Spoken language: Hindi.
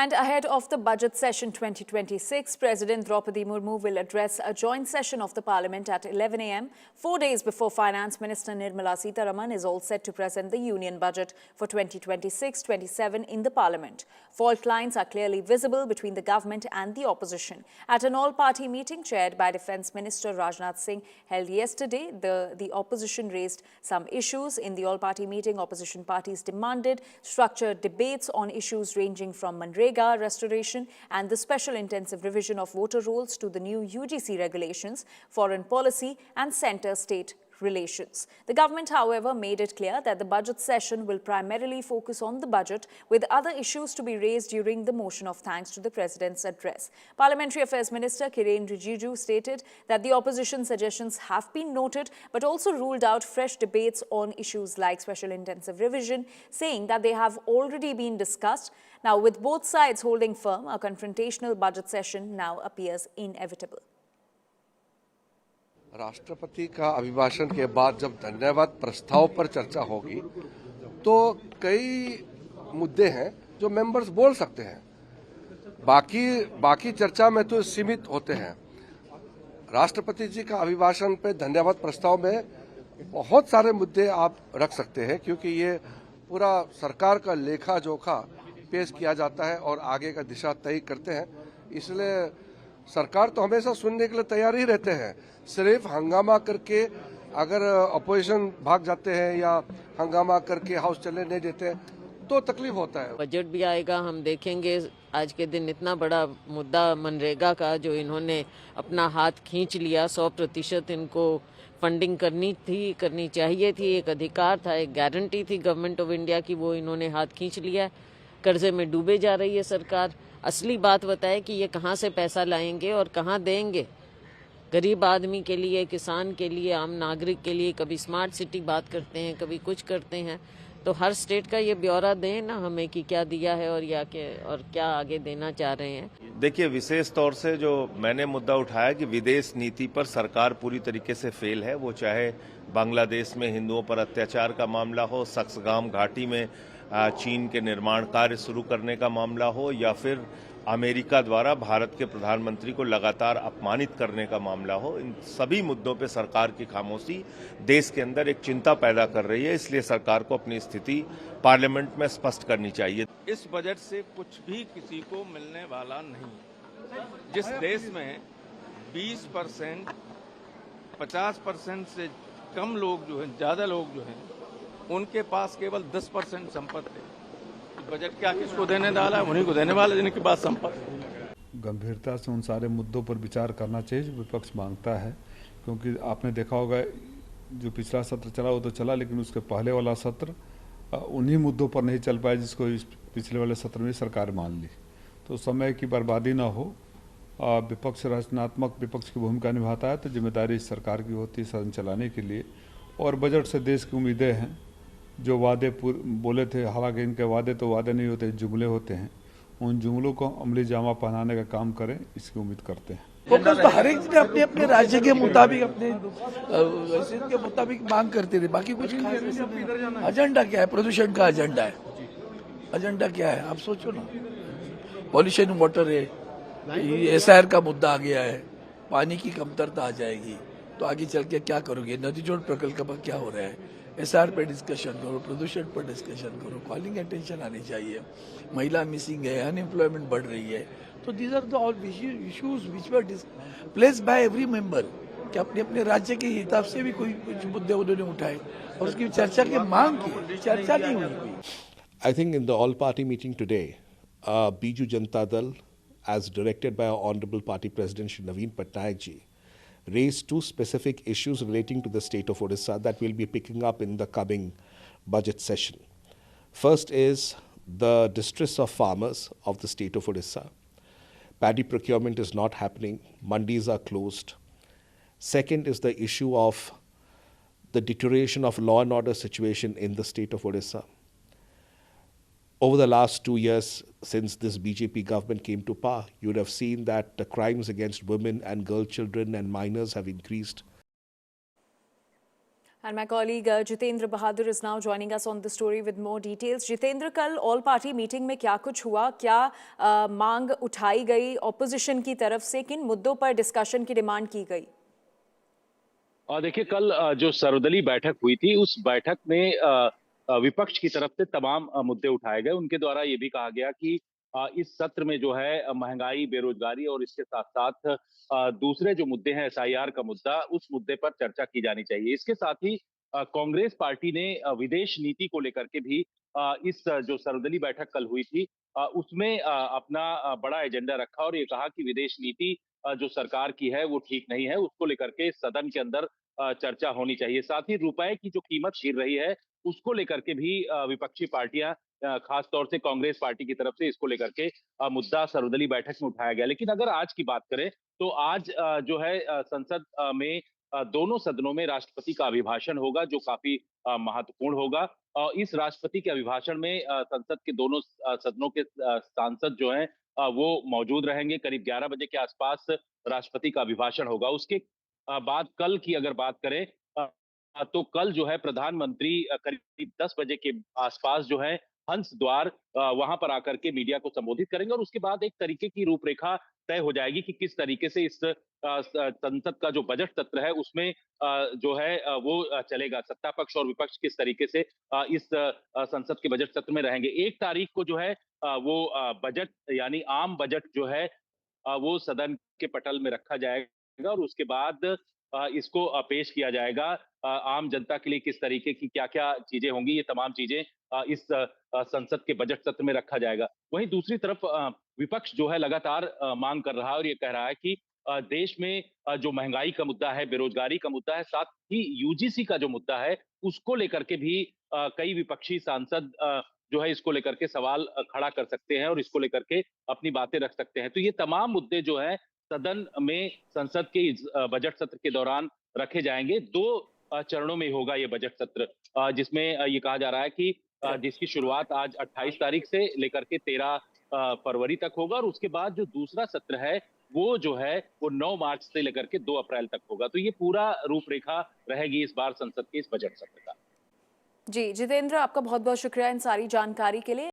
And ahead of the budget session 2026, President Draupadi Murmu will address a joint session of the Parliament at 11 a.m. 4 days before Finance Minister Nirmala Sitharaman is all set to present the Union Budget for 2026-27 in the Parliament. Fault lines are clearly visible between the government and the opposition. At an all-party meeting chaired by Defence Minister Rajnath Singh held yesterday, the opposition raised some issues. In the all-party meeting, opposition parties demanded structured debates on issues ranging from Manrega restoration and the special intensive revision of voter rolls to the new UGC regulations, foreign policy and centre-state relations. The government, however, made it clear that the budget session will primarily focus on the budget, with other issues to be raised during the motion of thanks to the President's address. Parliamentary Affairs Minister Kiren Rijiju stated that the opposition suggestions have been noted, but also ruled out fresh debates on issues like special intensive revision, saying that they have already been discussed. Now, with both sides holding firm, a confrontational budget session now appears inevitable. राष्ट्रपति का अभिभाषण के बाद जब धन्यवाद प्रस्ताव पर चर्चा होगी तो कई मुद्दे हैं जो मेंबर्स बोल सकते हैं, बाकी चर्चा में तो सीमित होते हैं। राष्ट्रपति जी का अभिभाषण पे धन्यवाद प्रस्ताव में बहुत सारे मुद्दे आप रख सकते हैं, क्योंकि ये पूरा सरकार का लेखा जोखा पेश किया जाता है और आगे का दिशा तय करते हैं। इसलिए सरकार तो हमेशा सुनने के लिए तैयार ही रहते हैं। सिर्फ हंगामा करके अगर अपोजिशन भाग जाते हैं या हंगामा करके हाउस चलने नहीं देते तो तकलीफ होता है। बजट भी आएगा, हम देखेंगे। आज के दिन इतना बड़ा मुद्दा मनरेगा का जो इन्होंने अपना हाथ खींच लिया, 100% इनको फंडिंग करनी चाहिए थी, एक अधिकार था, एक गारंटी थी गवर्नमेंट ऑफ इंडिया की, वो इन्होंने हाथ खींच लिया। कर्जे में डूबे जा रही है सरकार। असली बात बताए कि ये कहाँ से पैसा लाएंगे और कहाँ देंगे। गरीब आदमी के लिए, किसान के लिए, आम नागरिक के लिए कभी स्मार्ट सिटी बात करते हैं, कभी कुछ करते हैं। तो हर स्टेट का ये ब्यौरा दें ना हमें कि क्या दिया है और क्या आगे देना चाह रहे हैं। देखिए, विशेष तौर से जो मैंने मुद्दा उठाया कि विदेश नीति पर सरकार पूरी तरीके से फेल है, वो चाहे बांग्लादेश में हिंदुओं पर अत्याचार का मामला हो, सक्सगाम घाटी में चीन के निर्माण कार्य शुरू करने का मामला हो, या फिर अमेरिका द्वारा भारत के प्रधानमंत्री को लगातार अपमानित करने का मामला हो। इन सभी मुद्दों पे सरकार की खामोशी देश के अंदर एक चिंता पैदा कर रही है। इसलिए सरकार को अपनी स्थिति पार्लियामेंट में स्पष्ट करनी चाहिए। इस बजट से कुछ भी किसी को मिलने वाला नहीं। जिस देश में 20%, 50% से कम लोग जो हैं, ज़्यादा लोग जो हैं, उनके पास केवल 10% संपत्ति है। बजट क्या किसको देने डाला है? उन्हीं को देने वाले जिनके पास संपत्ति। गंभीरता से उन सारे मुद्दों पर विचार करना चाहिए जो विपक्ष मांगता है, क्योंकि आपने देखा होगा जो पिछला सत्र चला वो तो चला, लेकिन उसके पहले वाला सत्र उन्हीं मुद्दों पर नहीं चल पाया जिसको पिछले वाले सत्र में सरकार मान ली। तो समय की बर्बादी ना हो, विपक्ष रचनात्मक विपक्ष की भूमिका निभाता है तो जिम्मेदारी सरकार की होती है सदन चलाने के लिए। और बजट से देश की उम्मीदें हैं, जो वादे बोले थे, हालांकि इनके वादे तो वादे नहीं होते, जुमले होते हैं, उन जुमलों को अमली जामा पहनाने का काम करें, इसकी उम्मीद करते हैं। फोकस तो हर एक ने अपने अपने राज्य के मुताबिक, अपने के मुताबिक मांग करते थे। बाकी कुछ एजेंडा क्या है? प्रदूषण का एजेंडा है। एजेंडा क्या है आप सोचो ना। पॉल्यूशन वाटर है, SIR का मुद्दा आ गया है, पानी की कमतरता आ जाएगी तो आगे चल के क्या करोगे? नदी जोड़ प्रकल्प पर क्या हो रहा है? SR पे डिस्कशन करो, प्रदूषण पर डिस्कशन करो, कॉलिंग अटेंशन आनी चाहिए। महिला मिसिंग है, अनएम्प्लॉयमेंट बढ़ रही है। तो these are the all issues which were placed by every member कि अपने अपने राज्य के हिसाब से भी कोई कुछ मुद्दे उन्होंने उठाए और उसकी चर्चा की मांग की, चर्चा नहीं हुई। I think in the all-party meeting today, Biju Janata Dal, as directed by our Honorable Party President Shri Naveen Patnaik ji, raised two specific issues relating to the state of Odisha that we'll be picking up in the coming budget session. First is the distress of farmers of the state of Odisha. Paddy procurement is not happening, mandis are closed. Second is the issue of the deterioration of law and order situation in the state of Odisha. Over the last 2 years, since this BJP government came to power, you would have seen that the crimes against women and girl children and minors have increased. And my colleague Jitendra Bahadur is now joining us on the story with more details. Jitendra, कल ऑल पार्टी मीटिंग में क्या कुछ हुआ, क्या मांग उठाई गई ऑपोजिशन की तरफ से, किन मुद्दों पर डिस्कशन की डिमांड की गई? देखिए, कल जो सर्वदलीय बैठक हुई थी, उस बैठक में विपक्ष की तरफ से तमाम मुद्दे उठाए गए। उनके द्वारा ये भी कहा गया कि इस सत्र में जो है महंगाई, बेरोजगारी और इसके साथ साथ दूसरे जो मुद्दे हैं, एसआईआर का मुद्दा, उस मुद्दे पर चर्चा की जानी चाहिए। इसके साथ ही कांग्रेस पार्टी ने विदेश नीति को लेकर के भी इस जो सर्वदलीय बैठक कल हुई थी उसमें अपना बड़ा एजेंडा रखा और ये कहा कि विदेश नीति जो सरकार की है वो ठीक नहीं है, उसको लेकर के सदन के अंदर चर्चा होनी चाहिए। साथ ही रुपए की जो कीमत गिर रही है उसको लेकर के भी विपक्षी पार्टियां खास तौर से कांग्रेस पार्टी की तरफ से इसको लेकर के मुद्दा सर्वदलीय बैठक में उठाया गया। लेकिन अगर आज की बात करें तो आज जो है संसद में दोनों सदनों में राष्ट्रपति का अभिभाषण होगा जो काफी महत्वपूर्ण होगा। इस राष्ट्रपति के अभिभाषण में संसद के दोनों सदनों के सांसद जो हैं वो मौजूद रहेंगे। करीब 11 बजे के आसपास राष्ट्रपति का अभिभाषण होगा। उसके बाद कल की अगर बात करें तो कल जो है प्रधानमंत्री करीब 10 बजे के आसपास जो है हंस द्वार वहां पर आकर के मीडिया को संबोधित करेंगे और उसके बाद एक तरीके की रूपरेखा तय हो जाएगी कि किस तरीके से इस संसद का जो बजट सत्र है उसमें जो है वो चलेगा। सत्ता पक्ष और विपक्ष किस तरीके से इस संसद के बजट सत्र में रहेंगे। 1 तारीख को जो है वो बजट यानी आम बजट जो है वो सदन के पटल में रखा जाएगा और उसके बाद इसको पेश किया जाएगा। आम जनता के लिए किस तरीके की क्या-क्या चीजें होंगी, ये तमाम चीजें इस संसद के बजट सत्र में रखा जाएगा। वहीं दूसरी तरफ विपक्ष जो है लगातार मांग कर रहा है और ये कह रहा है कि देश में जो महंगाई का मुद्दा है, बेरोजगारी का मुद्दा है, साथ ही यूजीसी का जो मुद्दा है, उसको लेकर के भी कई विपक्षी सांसद जो है इसको लेकर के सवाल खड़ा कर सकते हैं और इसको लेकर के अपनी बातें रख सकते हैं। तो ये तमाम मुद्दे जो है सदन में संसद के इस बजट सत्र के दौरान रखे जाएंगे। 2 चरणों में होगा ये बजट सत्र जिसमें ये कहा जा रहा है कि जिसकी शुरुआत आज 28 तारीख से लेकर के 13 फरवरी तक होगा और उसके बाद जो दूसरा सत्र है वो जो है वो 9 मार्च से लेकर के 2 अप्रैल तक होगा। तो ये पूरा रूपरेखा रहेगी इस बार संसद के इस बजट सत्र का। जी जितेंद्र, आपका बहुत बहुत शुक्रिया इन सारी जानकारी के लिए।